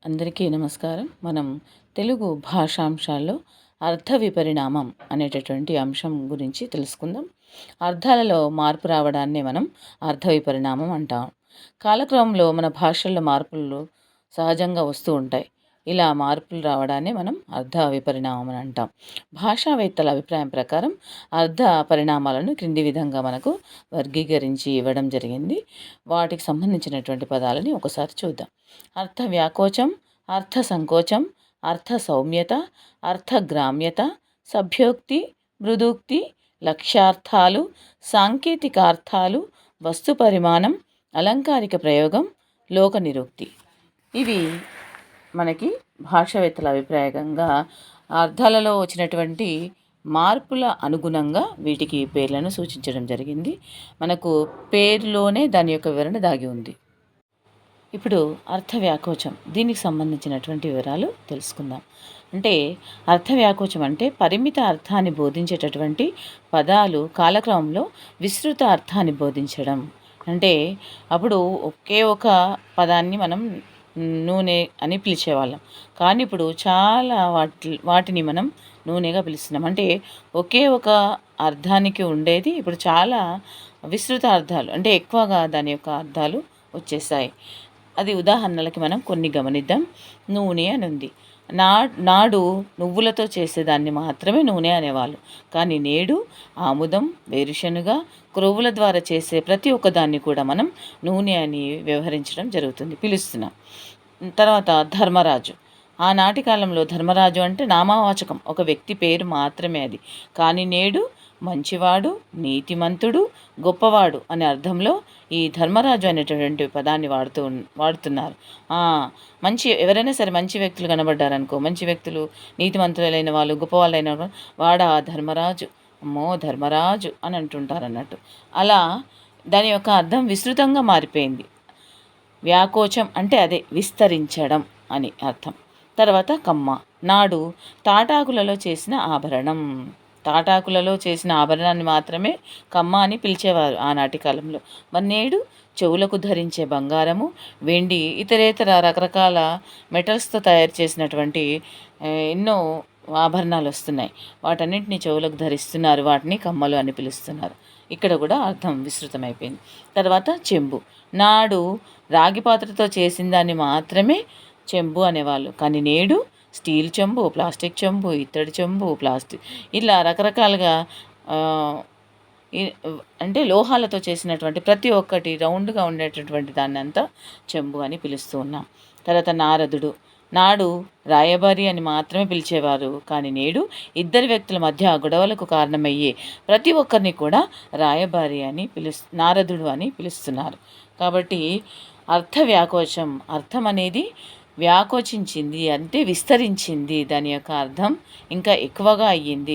అందరికీ నమస్కారం. మనం తెలుగు భాషాంశాల్లో అర్థ విపరిణామం అనేటటువంటి అంశం గురించి తెలుసుకుందాం. అర్థాలలో మార్పు రావడాన్ని మనం అర్థ విపరిణామం అంటాం. కాలక్రమంలో మన భాషల్లో మార్పులు సహజంగా వస్తూ ఉంటాయి. ఇలా మార్పులు రావడాన్ని మనం అర్థ విపరిణామం అని అంటాం. భాషావేత్తల అభిప్రాయం ప్రకారం అర్థ పరిణామాలను క్రింది విధంగా మనకు వర్గీకరించి ఇవ్వడం జరిగింది. వాటికి సంబంధించినటువంటి పదాలని ఒకసారి చూద్దాం. అర్థ వ్యాకోచం, అర్థ సంకోచం, అర్థ సౌమ్యత, అర్థ గ్రామ్యత, సభ్యోక్తి, మృదూక్తి, లక్ష్యార్థాలు, సాంకేతికార్థాలు, వస్తు పరిమాణం, అలంకారిక ప్రయోగం, లోక నిరుక్తి. ఇవి మనకి భాషావేత్తల అభిప్రాయంగా అర్థాలలో వచ్చినటువంటి మార్పుల అనుగుణంగా వీటికి పేర్లను సూచించడం జరిగింది. మనకు పేరులోనే దాని యొక్క వివరణ దాగి ఉంది. ఇప్పుడు అర్థ వ్యాకోచం, దీనికి సంబంధించినటువంటి వివరాలు తెలుసుకుందాం. అంటే అర్థ వ్యాకోచం అంటే పరిమిత అర్థాన్ని బోధించేటటువంటి పదాలు కాలక్రమంలో విస్తృత అర్థాన్ని బోధించడం. అంటే అప్పుడు ఒకే ఒక పదాన్ని మనం నూనె అని పిలిచేవాళ్ళం, కానీ ఇప్పుడు చాలా వాటిని మనం నూనెగా పిలుస్తున్నాం. అంటే ఒకే ఒక అర్థానికి ఉండేది ఇప్పుడు చాలా విస్తృత అర్థాలు, అంటే ఎక్కువగా దాని యొక్క అర్థాలు వచ్చేసాయి. అది ఉదాహరణలకి మనం కొన్ని గమనిద్దాం. నూనె అని ఉంది. నాడు నువ్వులతో చేసేదాన్ని మాత్రమే నూనె అనేవాళ్ళు, కానీ నేడు ఆముదం, వేరుశనగ, క్రొవ్వుల ద్వారా చేసే ప్రతి ఒక్కదాన్ని కూడా మనం నూనె అని వ్యవహరించడం జరుగుతుంది, పిలుస్తున్నాం. తర్వాత ధర్మరాజు. ఆనాటి కాలంలో ధర్మరాజు అంటే నామవాచకం, ఒక వ్యక్తి పేరు మాత్రమే అది. కానీ నేడు మంచివాడు, నీతిమంతుడు, గొప్పవాడు అనే అర్థంలో ఈ ధర్మరాజు అనేటటువంటి పదాన్ని వాడుతున్నారు. ఎవరైనా సరే మంచి వ్యక్తులు కనబడ్డారనుకో, మంచి వ్యక్తులు, నీతిమంతులైన వాళ్ళు, గొప్పవాళ్ళైన వాడా ధర్మరాజు, అమ్మో ధర్మరాజు అని అంటుంటారు అన్నట్టు. అలా దాని యొక్క అర్థం విస్తృతంగా మారిపోయింది. వ్యాకోచం అంటే అదే విస్తరించడం అని అర్థం. తర్వాత కమ్మ. నాడు తాటాకులలో చేసిన ఆభరణం. తాటాకులలో చేసిన ఆభరణాన్ని మాత్రమే కమ్మ అని పిలిచేవారు ఆనాటి కాలంలో. మరి నేడు చెవులకు ధరించే బంగారము, వెండి, ఇతరేతర రకరకాల మెటల్స్తో తయారు చేసినటువంటి ఎన్నో ఆభరణాలు వస్తున్నాయి. వాటన్నింటినీ చెవులకు ధరిస్తున్నారు, వాటిని కమ్మలు అని పిలుస్తున్నారు. ఇక్కడ కూడా అర్థం విస్తృతమైపోయింది. తర్వాత చెంబు. నాడు రాగి పాత్రతో చేసిన దాన్ని మాత్రమే చెంబు అనేవాళ్ళు, కానీ నేడు స్టీల్ చెంబు, ప్లాస్టిక్ చెంబు, ఇత్తడి చెంబు, ఇలా రకరకాలుగా అంటే లోహాలతో చేసినటువంటి ప్రతి ఒక్కటి రౌండ్గా ఉండేటటువంటి దాన్ని అంతా చెంబు అని పిలుస్తూ ఉన్నాం. తర్వాత నారదుడు. నాడు రాయబారి అని మాత్రమే పిలిచేవారు, కానీ నేడు ఇద్దరు వ్యక్తుల మధ్య గొడవలకు కారణమయ్యే ప్రతి ఒక్కరిని కూడా రాయబారి అని నారదుడు అని పిలుస్తున్నారు. కాబట్టి అర్థ వ్యాకోచం, అర్థం అనేది వ్యాకోచించింది అంటే విస్తరించింది, దాని యొక్క అర్థం ఇంకా ఎక్కువగా అయ్యింది.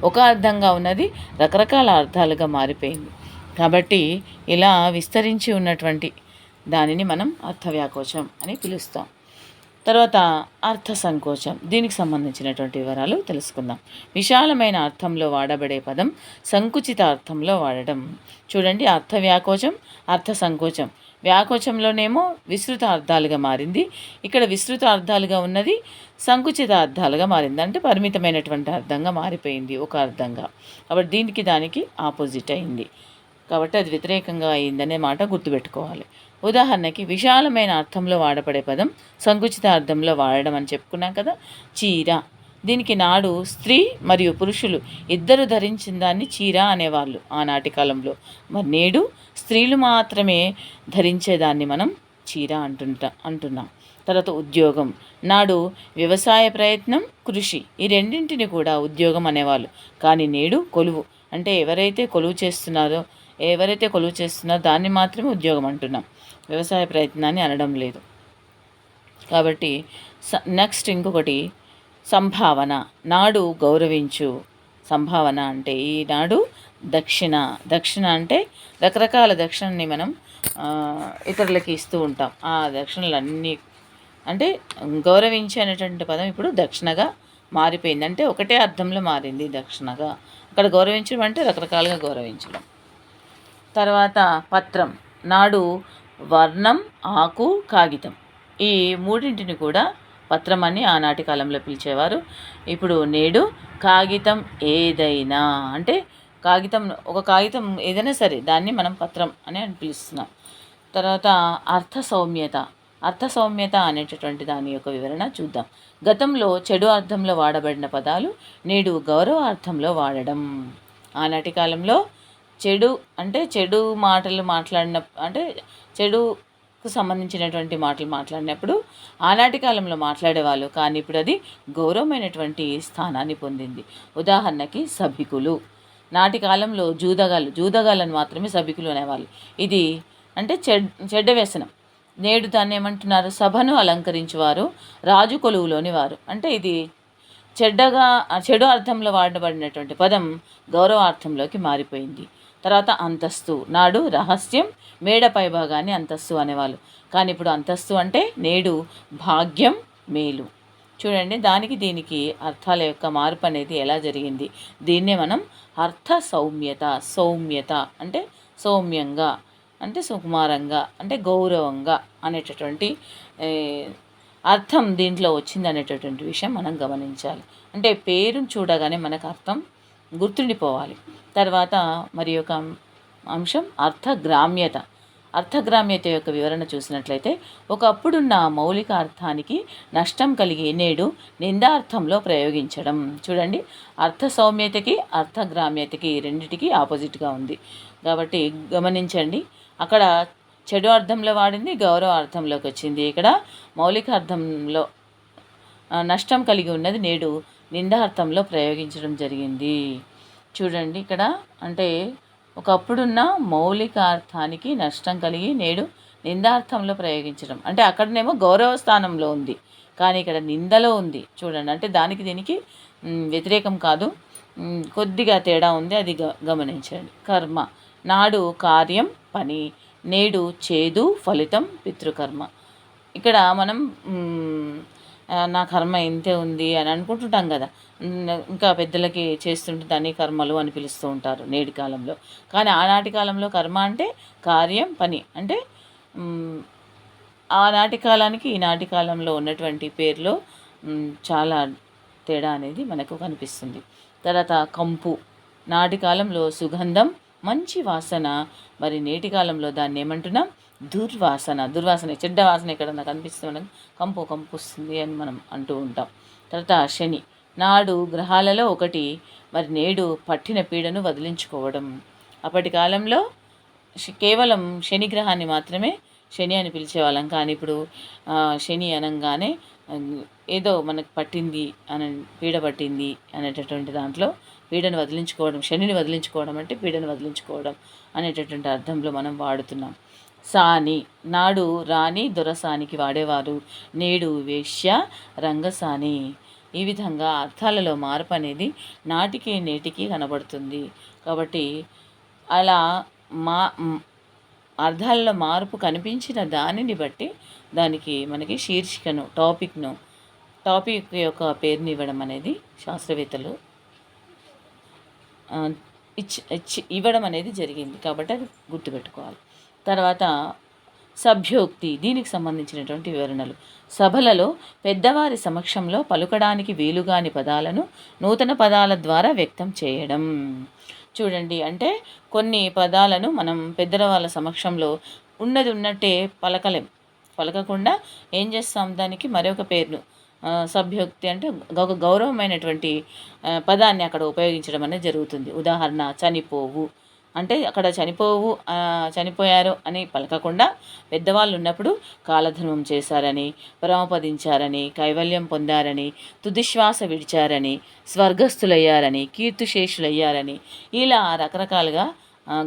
ఒక అర్థంగా ఉన్నది రకరకాల అర్థాలుగా మారిపోయింది. కాబట్టి ఇలా విస్తరించి ఉన్నటువంటి దానిని మనం అర్థ వ్యాకోచం అని పిలుస్తాం. తర్వాత అర్థ సంకోచం, దీనికి సంబంధించినటువంటి వివరాలు తెలుసుకుందాం. విశాలమైన అర్థంలో వాడబడే పదం సంకుచిత అర్థంలో వాడడం. చూడండి, అర్థ వ్యాకోచం, అర్థ సంకోచం. వ్యాకోచంలోనేమో విస్తృత అర్థాలుగా మారింది, ఇక్కడ విస్తృత అర్థాలుగా ఉన్నది సంకుచిత అర్థాలుగా మారింది, అంటే పరిమితమైనటువంటి అర్థంగా మారిపోయింది ఒక అర్థంగా. కాబట్టి దీనికి దానికి ఆపోజిట్ అయింది, కాబట్టి అది వ్యతిరేకంగా అయిందనే మాట గుర్తుపెట్టుకోవాలి. ఉదాహరణకి విశాలమైన అర్థంలో వాడబడే పదం సంకుచిత అర్థంలో వాడడం అని చెప్పుకున్నాం కదా. చీర. దీనికి నాడు స్త్రీ మరియు పురుషులు ఇద్దరు ధరించిన దాన్ని చీర అనేవాళ్ళు ఆనాటి కాలంలో, మరి నేడు స్త్రీలు మాత్రమే ధరించేదాన్ని మనం చీర అంటున్నాం. తర్వాత ఉద్యోగం. నాడు వ్యవసాయ ప్రయత్నం, కృషి, ఈ రెండింటిని కూడా ఉద్యోగం అనేవాళ్ళు, కానీ నేడు కొలువు, అంటే ఎవరైతే కొలువు చేస్తున్నారో దాన్ని మాత్రమే ఉద్యోగం అంటున్నాం, వ్యవసాయ ప్రయత్నాన్ని అనడం లేదు. కాబట్టి నెక్స్ట్ ఇంకొకటి సంభావన. నాడు గౌరవించు. సంభావన అంటే ఈనాడు దక్షిణ అంటే రకరకాల దక్షిణని మనం ఇతరులకి ఇస్తూ ఉంటాం. ఆ దక్షిణలన్నీ అంటే గౌరవించి అనేటువంటి పదం ఇప్పుడు దక్షిణగా మారిపోయింది, అంటే ఒకటే అర్థంలో మారింది దక్షిణగా. అక్కడ గౌరవించడం అంటే రకరకాలుగా గౌరవించడం. తర్వాత పత్రం. నాడు వర్ణం, ఆకు, కాగితం. ఈ మూడింటిని కూడా పత్రం అని ఆనాటి కాలంలో పిలిచేవారు. ఇప్పుడు నేడు కాగితం ఏదైనా అంటే ఒక కాగితం ఏదైనా సరే దాన్ని మనం పత్రం అని పిలుస్తున్నాం. తర్వాత అర్థ సౌమ్యత అనేటటువంటి దాని యొక్క వివరణ చూద్దాం. గతంలో చెడు అర్థంలో వాడబడిన పదాలు నేడు గౌరవ అర్థంలో వాడడం. ఆనాటి కాలంలో చెడు మాటలు మాట్లాడిన అంటే చెడుకు సంబంధించినటువంటి మాటలు మాట్లాడినప్పుడు ఆనాటి కాలంలో మాట్లాడేవాళ్ళు, కానీ ఇప్పుడు అది గౌరవమైనటువంటి స్థానాన్ని పొందింది. ఉదాహరణకి సభికులు. నాటి కాలంలో జూదగాళ్ళని మాత్రమే సభికులు అనేవాళ్ళు. ఇది అంటే చెడ్డ వ్యసనం. నేడు దాన్ని ఏమంటున్నారు? సభను అలంకరించేవారు, రాజు కొలువులోని వారు. అంటే ఇది చెడు అర్థంలో వాడబడినటువంటి పదం గౌరవార్థంలోకి మారిపోయింది. తర్వాత అంతస్తు. నాడు రహస్యం, మేడ పైభాగాన్ని అంతస్తు అనేవాళ్ళు, కానీ ఇప్పుడు అంతస్తు అంటే నేడు భాగ్యం, మేలు. చూడండి, దానికి దీనికి అర్థాల యొక్క మార్పు అనేది ఎలా జరిగింది. దీన్నే మనం అర్థ సౌమ్యత అంటే సౌమ్యంగా, అంటే సుకుమారంగా, అంటే గౌరవంగా అనేటటువంటి అర్థం దీంట్లో వచ్చింది అనేటటువంటి విషయం మనం గమనించాలి. అంటే పేరును చూడగానే మనకు అర్థం గుర్తుండిపోవాలి. తర్వాత మరి ఒక అంశం అర్థగ్రామ్యత యొక్క వివరణ చూసినట్లయితే, ఒకప్పుడున్న మౌలిక అర్థానికి నష్టం కలిగి నేడు నిందార్థంలో ప్రయోగించడం. చూడండి, అర్థ సౌమ్యతకి అర్థగ్రామ్యతకి రెండిటికి ఆపోజిట్గా ఉంది. కాబట్టి గమనించండి, అక్కడ చెడు అర్థంలో వాడింది, గౌరవ అర్థంలోకి వచ్చింది. ఇక్కడ మౌలిక అర్థంలో నష్టం కలిగి ఉన్నది నేడు నిందార్థంలో ప్రయోగించడం జరిగింది. చూడండి, ఇక్కడ అంటే ఒకప్పుడున్న మౌలిక అర్థానికి నష్టం కలిగి నేడు నిందార్థంలో ప్రయోగించడం అంటే అక్కడనేమో గౌరవ స్థానంలో ఉంది, కానీ ఇక్కడ నిందలో ఉంది. చూడండి, అంటే దానికి దీనికి వ్యతిరేకం కాదు, కొద్దిగా తేడా ఉంది, అది గమనించండి. కర్మ. నాడు కార్యం, పని, నేడు చేదు, ఫలితం, పితృకర్మ. ఇక్కడ మనం నా కర్మ ఇంతే ఉంది అని అనుకుంటుంటాం కదా, ఇంకా పెద్దలకి చేస్తుంటే దాన్ని కర్మలు అని పిలుస్తూ ఉంటారు నేటి కాలంలో. కానీ ఆనాటి కాలంలో కర్మ అంటే కార్యం, పని. అంటే ఆనాటి కాలానికి ఈనాటి కాలంలో ఉన్నటువంటి పేర్లో చాలా తేడా అనేది మనకు కనిపిస్తుంది. తర్వాత కంపు. నాటి కాలంలో సుగంధం, మంచి వాసన. మరి నేటి కాలంలో దాన్ని ఏమంటున్నాం? దుర్వాసన, చెడ్డ వాసన ఎక్కడన్నా కనిపిస్తే మనకు కంపు వస్తుంది అని మనం అంటూ ఉంటాం. తర్వాత శని. నాడు గ్రహాలలో ఒకటి, మరి నేడు పట్టిన పీడను వదిలించుకోవడం. అప్పటి కాలంలో కేవలం శని గ్రహాన్ని మాత్రమే శని అని పిలిచేవాళ్ళం, కానీ ఇప్పుడు శని అనగానే ఏదో మనకు పట్టింది అని, పీడ పట్టింది అనేటటువంటి దాంట్లో పీడను వదిలించుకోవడం, శనిని వదిలించుకోవడం అంటే పీడను వదిలించుకోవడం అనేటటువంటి అర్థంలో మనం వాడుతున్నాం. సాని. నాడు రాణి దొరసానికి వాడేవారు, నేడు వేశ్య రంగసాని. ఈ విధంగా అర్థాలలో మార్పు అనేది నాటికి నేటికి కనబడుతుంది. కాబట్టి అలా అర్థాలలో మార్పు కనిపించిన దానిని బట్టి దానికి మనకి శీర్షికను, టాపిక్ యొక్క పేరుని ఇవ్వడం అనేది శాస్త్రవేత్తలు ఇవ్వడం అనేది జరిగింది. కాబట్టి అది గుర్తుపెట్టుకోవాలి. తర్వాత సభ్యోక్తి. దీనికి సంబంధించినటువంటి వివరణలు. సభలలో పెద్దవారి సమక్షంలో పలుకడానికి వీలుగాని పదాలను నూతన పదాల ద్వారా వ్యక్తం చేయడం. చూడండి, అంటే కొన్ని పదాలను మనం పెద్దవాళ్ళ సమక్షంలో ఉన్నది ఉన్నట్టే పలకకుండా ఏం చేస్తాం, దానికి మరొక పేరును సభ్యోక్తి అంటే ఒక గౌరవమైనటువంటి పదాన్ని అక్కడ ఉపయోగించడం అనేది జరుగుతుంది. ఉదాహరణ, చనిపోవు అంటే అక్కడ చనిపోయారు అని పలకకుండా పెద్దవాళ్ళు ఉన్నప్పుడు కాలధర్మం చేశారని, పరమపదించారని, కైవల్యం పొందారని, తుదిశ్వాస విడిచారని, స్వర్గస్థులయ్యారని, కీర్తిశేషులయ్యారని, ఇలా రకరకాలుగా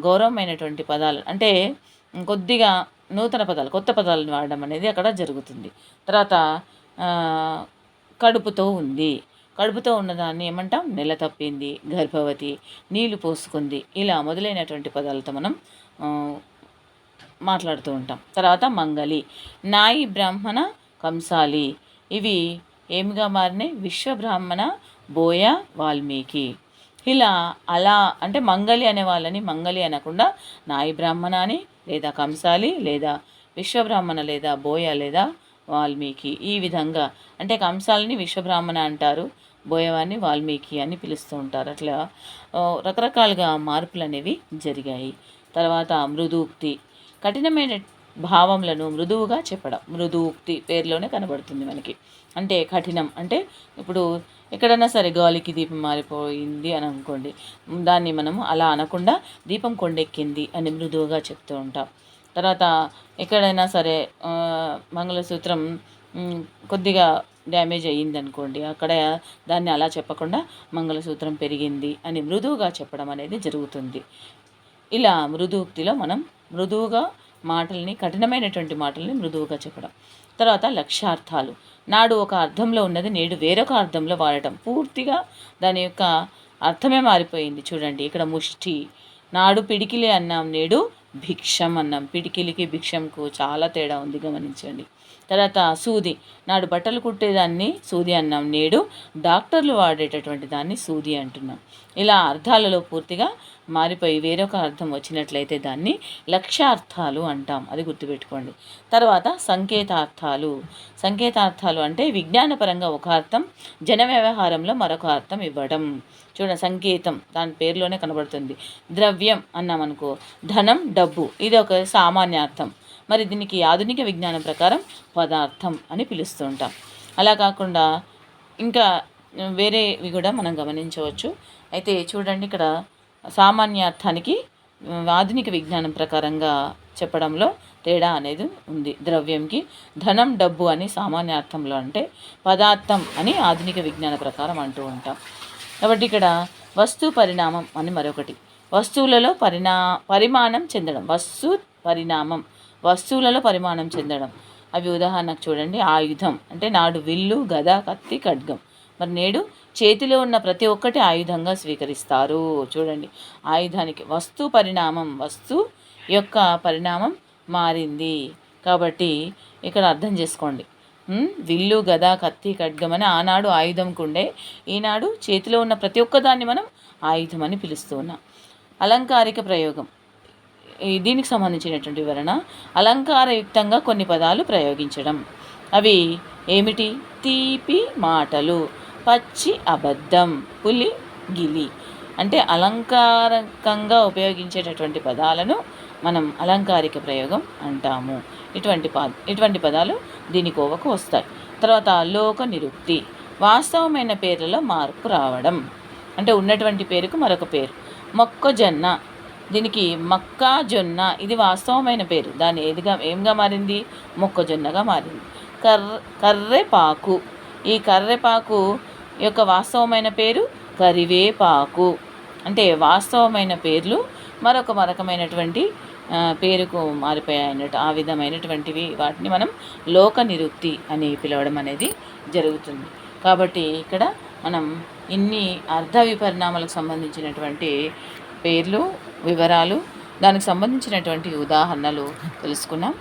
గౌరవమైనటువంటి పదాలు అంటే కొద్దిగా నూతన పదాలు, కొత్త పదాలను వాడడం అనేది అక్కడ జరుగుతుంది. తర్వాత కడుపుతో ఉన్నదాన్ని ఏమంటాం? నెల తప్పింది, గర్భవతి, నీళ్లు పోసుకుంది, ఇలా మొదలైనటువంటి పదాలతో మనం మాట్లాడుతూ ఉంటాం. తర్వాత మంగలి. నాయి, బ్రాహ్మణ, కంసాలి ఇవి ఏమిగా మారినాయి? విశ్వబ్రాహ్మణ, బోయ, వాల్మీకి. ఇలా అలా అంటే మంగలి అనే వాళ్ళని మంగలి అనకుండా నాయి బ్రాహ్మణ అని, లేదా కంసాలి, లేదా విశ్వబ్రాహ్మణ, లేదా బోయ, లేదా వాల్మీకి. ఈ విధంగా అంటే కంసాలని విశ్వబ్రాహ్మణ అంటారు, బోయవాన్ని వాల్మీకి అని పిలుస్తూ ఉంటారు. అట్లా రకరకాలుగా మార్పులు అనేవి జరిగాయి. తర్వాత మృదూక్తి, కఠినమైన భావములను మృదువుగా చెప్పడం. మృదూక్తి పేరులోనే కనబడుతుంది మనకి. అంటే కఠినం అంటే ఇప్పుడు ఎక్కడైనా సరే గాలికి దీపం మారిపోయింది అని అనుకోండి, దాన్ని మనము అలా అనకుండా దీపం కొండెక్కింది అని మృదువుగా చెప్తూ ఉంటాం. తర్వాత ఎక్కడైనా సరే మంగళసూత్రం కొద్దిగా డ్యామేజ్ అయ్యింది అనుకోండి, అక్కడ దాన్ని అలా చెప్పకుండా మంగళసూత్రం పెరిగింది అని మృదువుగా చెప్పడం అనేది జరుగుతుంది. ఇలా మృదూక్తిలో మనం మృదువుగా మాటల్ని, కఠినమైనటువంటి మాటల్ని మృదువుగా చెప్పడం. తర్వాత లక్ష్యార్థాలు, నాడు ఒక అర్థంలో ఉన్నది నేడు వేరొక అర్థంలో వాడటం. పూర్తిగా దాని యొక్క అర్థమే మారిపోయింది. చూడండి ఇక్కడ ముష్టి, నాడు పిడికిలి అన్నాం, నేడు భిక్షం అన్నాం. పిడికిలికి భిక్షంకు చాలా తేడా ఉంది, గమనించండి. తర్వాత సూది, నాడు బట్టలు కుట్టేదాన్ని సూది అన్నాం, నేడు డాక్టర్లు వాడేటటువంటి దాన్ని సూది అంటున్నాం. ఇలా అర్థాలలో పూర్తిగా మారిపోయి వేరొక అర్థం వచ్చినట్లయితే దాన్ని లక్ష్యార్థాలు అంటాం, అది గుర్తుపెట్టుకోండి. తర్వాత సంకేతార్థాలు. సంకేతార్థాలు అంటే విజ్ఞానపరంగా ఒక అర్థం, జన వ్యవహారంలో మరొక అర్థం ఇవ్వడం. చూడండి, సంకేతం దాని పేరులోనే కనబడుతుంది. ద్రవ్యం అన్నామనుకో, ధనం, డబ్బు, ఇది ఒక సామాన్య అర్థం. మరి దీనికి ఆధునిక విజ్ఞానం ప్రకారం పదార్థం అని పిలుస్తూ ఉంటాం. అలా కాకుండా ఇంకా వేరేవి కూడా మనం గమనించవచ్చు. అయితే చూడండి, ఇక్కడ సామాన్య అర్థానికి ఆధునిక విజ్ఞానం ప్రకారంగా చెప్పడంలో తేడా అనేది ఉంది. ద్రవ్యంకి ధనం, డబ్బు అని సామాన్య అర్థంలో అంటే, పదార్థం అని ఆధునిక విజ్ఞాన ప్రకారం అంటూ ఉంటాం. కాబట్టి ఇక్కడ వస్తు పరిణామం అని మరొకటి. వస్తువులలో పరిమాణం చెందడం. పరిణామం, వస్తువులలో పరిమాణం చెందడం. అవి ఉదాహరణకు చూడండి, ఆయుధం అంటే నాడు విల్లు, గద, కత్తి, ఖడ్గం. మరి నేడు చేతిలో ఉన్న ప్రతి ఒక్కటి ఆయుధంగా స్వీకరిస్తారు. చూడండి, ఆయుధానికి వస్తు పరిణామం, వస్తు యొక్క పరిణామం మారింది. కాబట్టి ఇక్కడ అర్థం చేసుకోండి, విల్లు, గద, కత్తి, ఖడ్గం అని ఆనాడు ఆయుధంకు ఉండే, ఈనాడు చేతిలో ఉన్న ప్రతి ఒక్కదాన్ని మనం ఆయుధం అని పిలుస్తూ ఉన్నాం. అలంకారిక ప్రయోగం, దీనికి సంబంధించినటువంటి వివరణ. అలంకారయుక్తంగా కొన్ని పదాలు ప్రయోగించడం. అవి ఏమిటి? తీపి మాటలు, పచ్చి అబద్ధం, పులి గిలి. అంటే ఉపయోగించేటటువంటి పదాలను మనం అలంకారిక ప్రయోగం అంటాము. ఇటువంటి పదాలు దీని కోవకు వస్తాయి. తర్వాత లోక నిరుక్తి, వాస్తవమైన పేర్లలో మార్పు రావడం. అంటే ఉన్నటువంటి పేరుకు మరొక పేరు. మొక్కజొన్న, దీనికి మక్కా జొన్న, ఇది వాస్తవమైన పేరు, దాన్ని ఏంగా మారింది? మొక్కజొన్నగా మారింది. కర్రెపాకు, ఈ కర్రెపాకు యొక్క వాస్తవమైన పేరు కరివేపాకు. అంటే వాస్తవమైన పేర్లు మరొక రకమైనటువంటి పేరుకు మారిపోయాయి అన్నట్టు. ఆ విధమైనటువంటివి వాటిని మనం లోక నిరుక్తి అని పిలవడం అనేది జరుగుతుంది. కాబట్టి ఇక్కడ మనం ఇన్ని అర్థ విపరిణామాలకు సంబంధించినటువంటి పేర్లు, వివరాలు, దానికి సంబంధించినటువంటి ఉదాహరణలు తెలుసుకున్నాం.